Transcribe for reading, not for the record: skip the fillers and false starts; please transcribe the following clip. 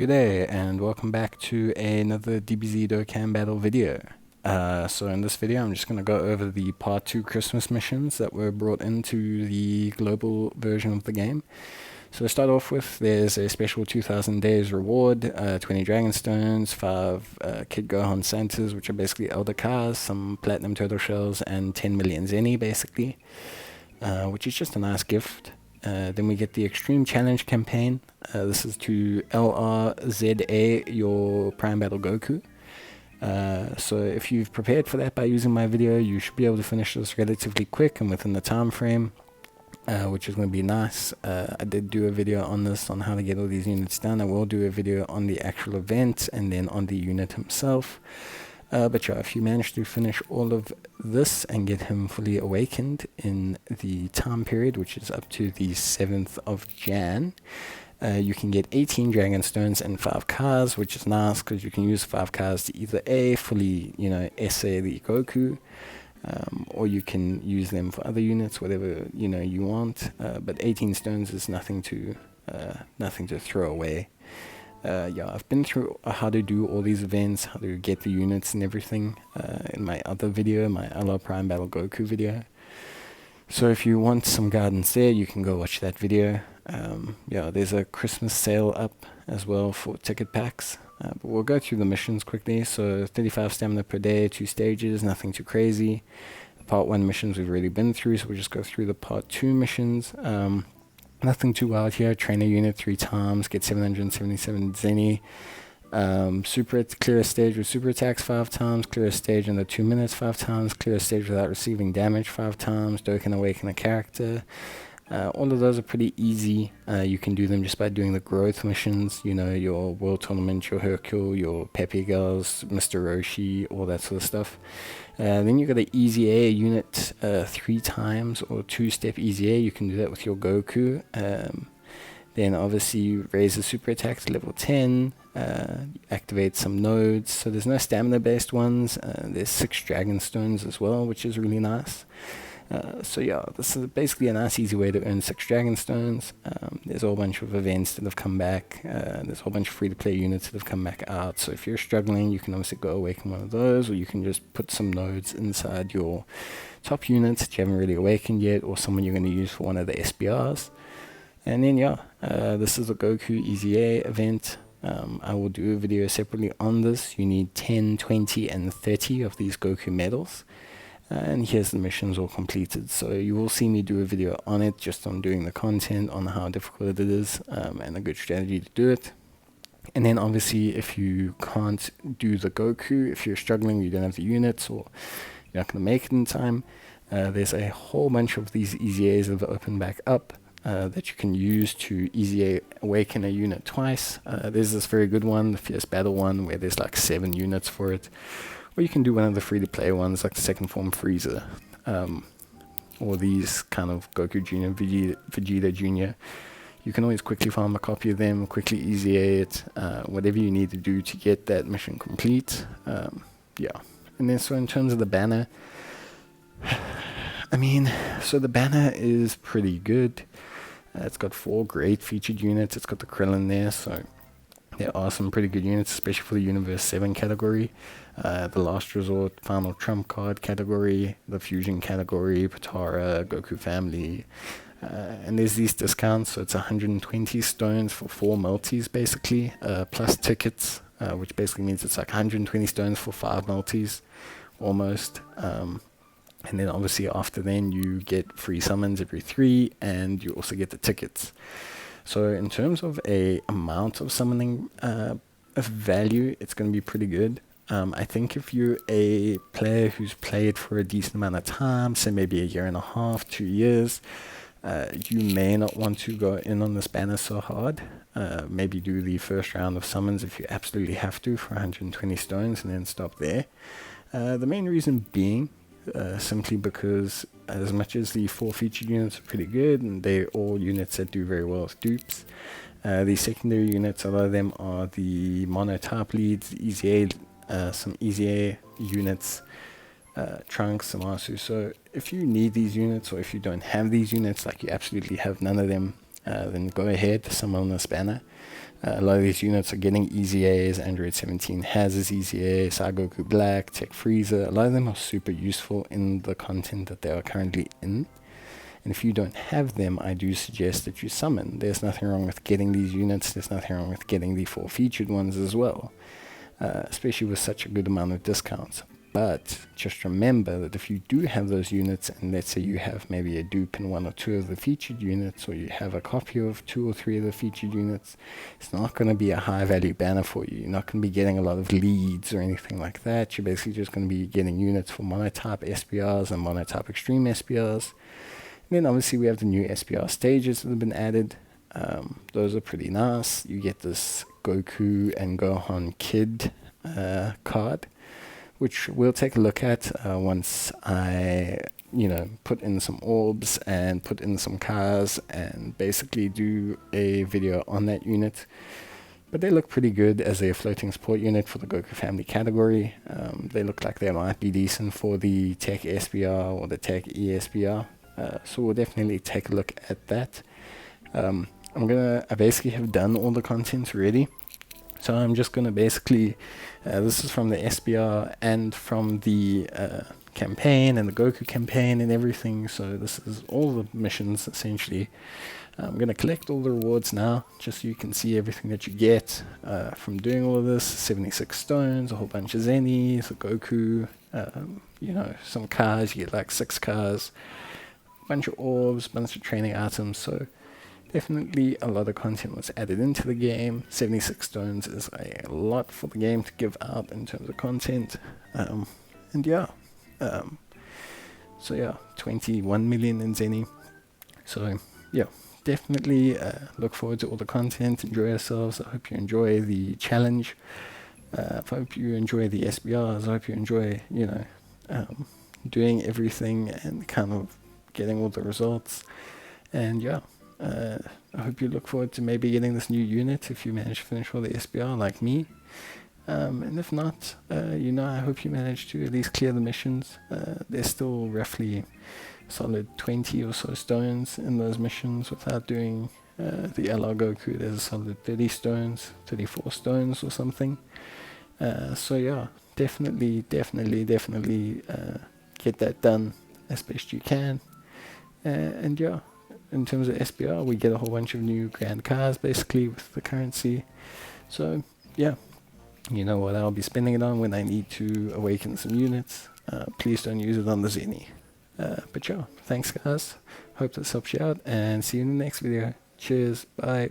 Good day and welcome back to another DBZ Dokkan Battle video. So in this video I'm just going to go over the part 2 Christmas missions that were brought into the global version of the game. So to start off with, there's a special 2000 days reward, 20 Dragon Stones, 5 Kid Gohan Santas, which are basically Elder Cars, some Platinum Turtle Shells, and 10 million Zenny basically, which is just a nice gift. Then we get the Extreme Challenge campaign. This is to LRZA, your Prime Battle Goku. So if you've prepared for that by using my video, you should be able to finish this relatively quick and within the time frame, which is going to be nice. I did do a video on this, on how to get all these units done. I will do a video on the actual event and then on the unit himself. But yeah, if you manage to finish all of this and get him fully awakened in the time period, which is up to the 7th of Jan, you can get 18 Dragon Stones and 5 cars, which is nice because you can use 5 cars to either A, fully, essay the Goku, or you can use them for other units, whatever, you want. But 18 stones is nothing to throw away. Yeah, I've been through how to do all these events, how to get the units and everything in my other video, my LR Prime Battle Goku video. So if you want some guidance there, you can go watch that video. Yeah, there's a Christmas sale up as well for ticket packs. But we'll go through the missions quickly. So 35 stamina per day, 2 stages, nothing too crazy. The part 1 missions we've already been through, so we'll just go through the part 2 missions. Nothing too wild here. Train a unit 3 times, get 777 Zenny. Clear a stage with super attacks 5 times, clear a stage in the 2 minutes 5 times, clear a stage without receiving damage 5 times, Dokkan awaken a character. All of those are pretty easy. You can do them just by doing the growth missions, your World Tournament, your Hercule, your Pepe Girls, Mr. Roshi, all that sort of stuff. Then you got an Easy A unit 3 times, or 2-step Easy A. You can do that with your Goku. Then obviously you raise the super attack to level 10, activate some nodes. So there's no stamina based ones. There's 6 Dragon Stones as well, which is really nice. So yeah, this is basically a nice easy way to earn 6 Dragon Stones. There's a whole bunch of events that have come back. There's a whole bunch of free-to-play units that have come back out. So if you're struggling, you can obviously go awaken one of those, or you can just put some nodes inside your top units that you haven't really awakened yet, or someone you're going to use for one of the SBRs. And then yeah, this is a Goku Easy A event. I will do a video separately on this. You need 10, 20, and 30 of these Goku medals. And here's the missions all completed. So you will see me do a video on it, just on doing the content, on how difficult it is, and a good strategy to do it. And then obviously if you can't do the Goku, if you're struggling, you don't have the units, or you're not going to make it in time, there's a whole bunch of these Easy A's that have opened back up that you can use to Easy A awaken a unit twice. There's this very good one, the Fierce Battle one, where there's like 7 units for it. Or you can do one of the free-to-play ones, like the Second Form Freezer, or these kind of Goku Jr., Vegeta Jr. You can always quickly farm a copy of them, quickly Easy A it, whatever you need to do to get that mission complete. Yeah. And then so in terms of the banner, so the banner is pretty good. It's got 4 great featured units. It's got the Krillin there, so there are some pretty good units, especially for the Universe 7 category, the Last Resort, Final Trump Card category, the Fusion category, Potara, Goku Family, and there's these discounts, so it's 120 stones for 4 multis basically, plus tickets, which basically means it's like 120 stones for 5 multis, almost. And then obviously after then you get free summons every 3, and you also get the tickets. So in terms of a amount of summoning value, it's going to be pretty good. I think if you're a player who's played for a decent amount of time, say maybe a year and a half, 2 years, you may not want to go in on this banner so hard. Maybe do the first round of summons if you absolutely have to for 120 stones, and then stop there. The main reason being simply because as much as the 4 featured units are pretty good, and they're all units that do very well as dupes, the secondary units, a lot of them are the mono type leads, Easy A, some Easy A units, Trunks, and Masu. So if you need these units, or if you don't have these units, like you absolutely have none of them, then go ahead, summon this banner. A lot of these units are getting easy A's. Android 17 has his easy A. Goku Black, Tech Frieza. A lot of them are super useful in the content that they are currently in. And if you don't have them, I do suggest that you summon. There's nothing wrong with getting these units. There's nothing wrong with getting the 4 featured ones as well, especially with such a good amount of discounts. But just remember that if you do have those units, and let's say you have maybe a dupe in 1 or 2 of the featured units, or you have a copy of 2 or 3 of the featured units, it's not going to be a high value banner for you. You're not going to be getting a lot of leads or anything like that. You're basically just going to be getting units for monotype SPRs and monotype extreme SPRs. And then obviously we have the new SPR stages that have been added. Those are pretty nice. You get this Goku and Gohan Kid card, which we'll take a look at once I, put in some orbs and put in some cars and basically do a video on that unit. But they look pretty good as a floating support unit for the Goku family category. They look like they might be decent for the Tech SPR or the Tech ESPR. So we'll definitely take a look at that. I basically have done all the content already. So I'm just going to basically, this is from the SBR and from the campaign and the Goku campaign and everything. So this is all the missions essentially. I'm going to collect all the rewards now, just so you can see everything that you get from doing all of this. 76 stones, a whole bunch of Zenis, a Goku, some cars. You get like 6 cars, a bunch of orbs, a bunch of training items. So definitely a lot of content was added into the game. 76 stones is a lot for the game to give out in terms of content. 21 million in Zeni. So yeah, definitely look forward to all the content. Enjoy yourselves. I hope you enjoy the challenge. I hope you enjoy the SBRs. I hope you enjoy, doing everything and kind of getting all the results. And yeah, I hope you look forward to maybe getting this new unit if you manage to finish all the SBR like me. And if not, I hope you manage to at least clear the missions. There's still roughly solid 20 or so stones in those missions without doing the LR Goku. There's a solid 30 stones, 34 stones or something. So yeah, definitely get that done as best you can. And yeah, in terms of SBR, we get a whole bunch of new grand cars basically with the currency. So yeah, you know what I'll be spending it on when I need to awaken some units. Please don't use it on the Zeni. But yeah, thanks guys. Hope this helps you out and see you in the next video. Cheers. Bye.